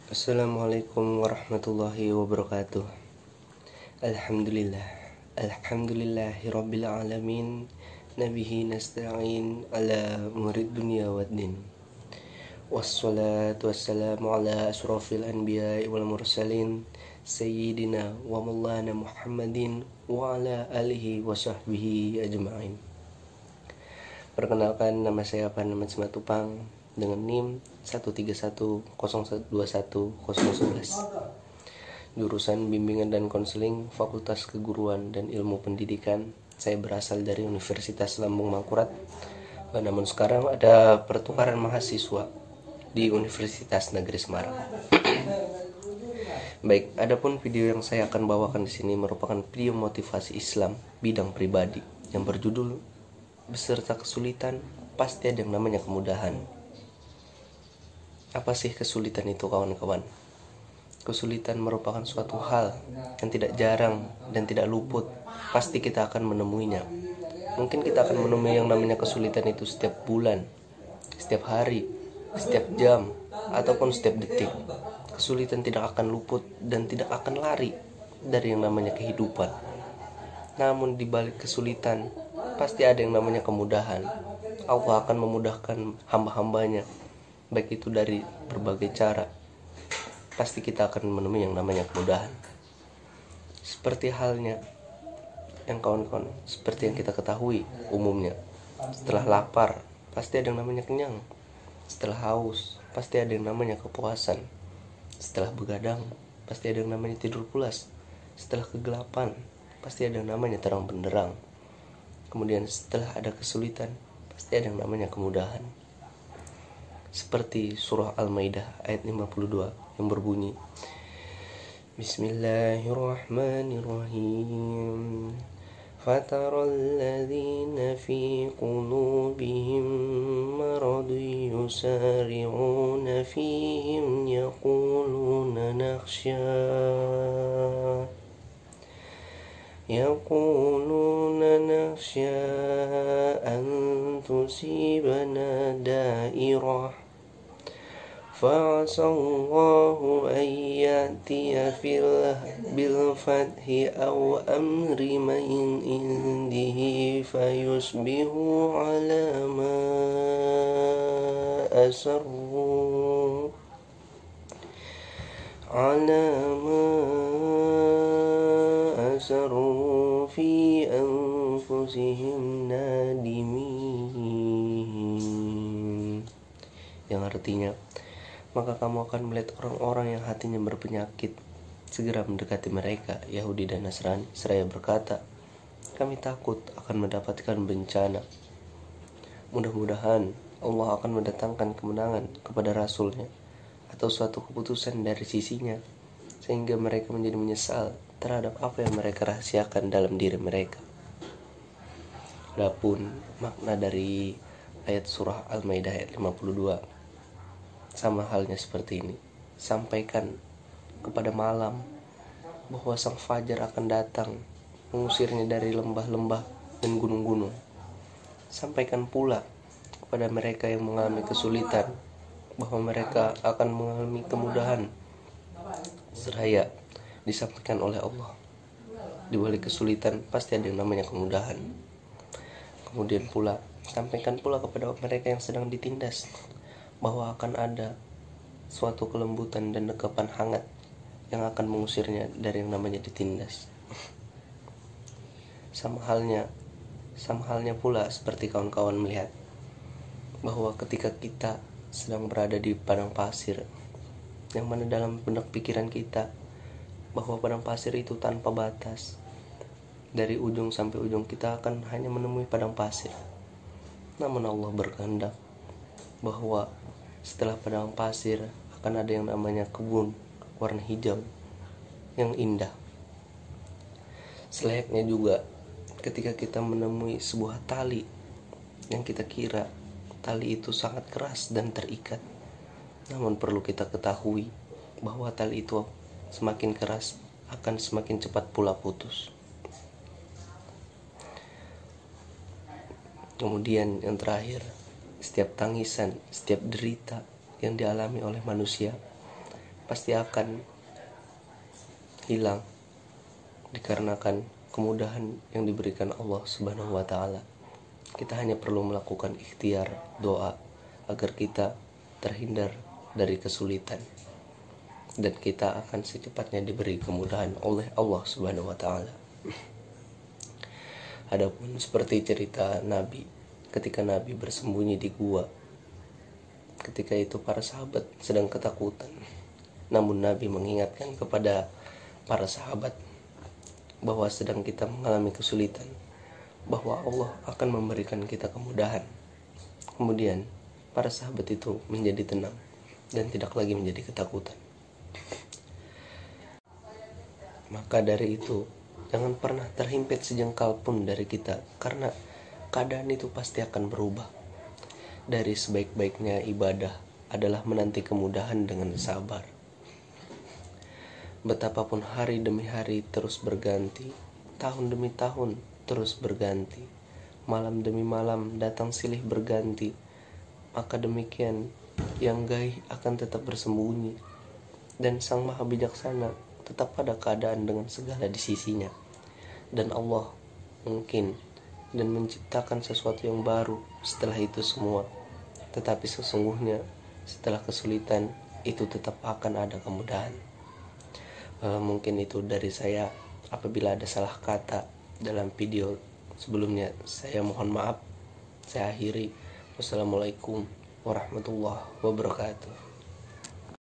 Assalamualaikum warahmatullahi wabarakatuh. Alhamdulillah. Alhamdulillahirabbil alamin. Nabihi nasta'in ala murid dunya waddin. Wassalatu wassalamu ala asrafil anbiya'i wal mursalin sayyidina wa maulana Muhammadin wa ala alihi wa sahbihi ajma'in. Perkenalkan, nama saya Panama Simatupang dengan NIM 1310121 011. Jurusan Bimbingan dan Konseling Fakultas Keguruan dan Ilmu Pendidikan. Saya berasal dari Universitas Lambung Mangkurat. Namun sekarang ada pertukaran mahasiswa di Universitas Negeri Semarang. Baik, adapun video yang saya akan bawakan di sini merupakan video motivasi Islam bidang pribadi yang berjudul beserta kesulitan pasti ada yang namanya kemudahan. Apa sih kesulitan itu, kawan-kawan? Kesulitan merupakan suatu hal yang tidak jarang dan tidak luput. Pasti kita akan menemuinya. Mungkin kita akan menemui yang namanya kesulitan itu setiap bulan, setiap hari, setiap jam, ataupun setiap detik. Kesulitan tidak akan luput dan tidak akan lari dari yang namanya kehidupan. Namun di balik kesulitan pasti ada yang namanya kemudahan. Allah akan memudahkan hamba-hambanya, baik itu dari berbagai cara. Pasti kita akan menemui yang namanya kemudahan. Seperti halnya yang kawan-kawan, seperti yang kita ketahui umumnya, setelah lapar pasti ada yang namanya kenyang. Setelah haus pasti ada yang namanya kepuasan. Setelah begadang pasti ada yang namanya tidur pulas. Setelah kegelapan pasti ada yang namanya terang benderang. Kemudian setelah ada kesulitan pasti ada yang namanya kemudahan. Seperti surah Al-Maidah ayat 52 yang berbunyi, Bismillahirrahmanirrahim. Fataral ladzina fi qulubihim maradun yusari'una fihim yaquluna nakhsha an tusibana dairah fa'asallahu an ya'tiya bil fathi aw amri man indihi fayusbihu ala ma asarru fi anfusihim nadimin. Yang artinya, maka kamu akan melihat orang-orang yang hatinya berpenyakit segera mendekati mereka, Yahudi dan Nasrani, seraya berkata, kami takut akan mendapatkan bencana. Mudah-mudahan Allah akan mendatangkan kemenangan kepada Rasulnya atau suatu keputusan dari sisinya, sehingga mereka menjadi menyesal terhadap apa yang mereka rahasiakan dalam diri mereka. Adapun makna dari ayat surah Al-Maidah ayat 52 sama halnya seperti ini. Sampaikan kepada malam bahwa sang fajar akan datang mengusirnya dari lembah-lembah dan gunung-gunung. Sampaikan pula kepada mereka yang mengalami kesulitan bahwa mereka akan mengalami kemudahan. Seraya disampaikan oleh Allah, di balik kesulitan pasti ada yang namanya kemudahan. Kemudian pula sampaikan pula kepada mereka yang sedang ditindas bahwa akan ada suatu kelembutan dan dekapan hangat yang akan mengusirnya dari yang namanya ditindas. Sama halnya pula seperti kawan-kawan melihat bahwa ketika kita sedang berada di padang pasir, yang mana dalam benak pikiran kita bahwa padang pasir itu tanpa batas, dari ujung sampai ujung kita akan hanya menemui padang pasir. Namun Allah berkehendak bahwa setelah padang pasir akan ada yang namanya kebun warna hijau yang indah. Selayaknya juga ketika kita menemui sebuah tali yang kita kira tali itu sangat keras dan terikat, namun perlu kita ketahui bahwa tali itu semakin keras akan semakin cepat pula putus. Kemudian yang terakhir, setiap tangisan, setiap derita yang dialami oleh manusia pasti akan hilang dikarenakan kemudahan yang diberikan Allah Subhanahu wa taala. Kita hanya perlu melakukan ikhtiar doa agar kita terhindar dari kesulitan, dan kita akan secepatnya diberi kemudahan oleh Allah Subhanahu wa taala. Adapun seperti cerita Nabi, ketika Nabi bersembunyi di gua, ketika itu para sahabat sedang ketakutan, namun Nabi mengingatkan kepada para sahabat bahwa sedang kita mengalami kesulitan, bahwa Allah akan memberikan kita kemudahan. Kemudian para sahabat itu menjadi tenang dan tidak lagi menjadi ketakutan. Maka dari itu, jangan pernah terhimpit sejengkal pun dari kita, karena keadaan itu pasti akan berubah. Dari sebaik-baiknya ibadah adalah menanti kemudahan dengan sabar. Betapapun hari demi hari terus berganti, tahun demi tahun terus berganti, malam demi malam datang silih berganti, maka demikian yang gaib akan tetap bersembunyi, dan Sang Maha Bijaksana tetap pada keadaan dengan segala di sisinya. Dan Allah mungkin dan menciptakan sesuatu yang baru setelah itu semua. Tetapi sesungguhnya setelah kesulitan itu tetap akan ada kemudahan. Mungkin itu dari saya. Apabila ada salah kata dalam video sebelumnya, saya mohon maaf. Saya akhiri. Wassalamualaikum warahmatullahi wabarakatuh.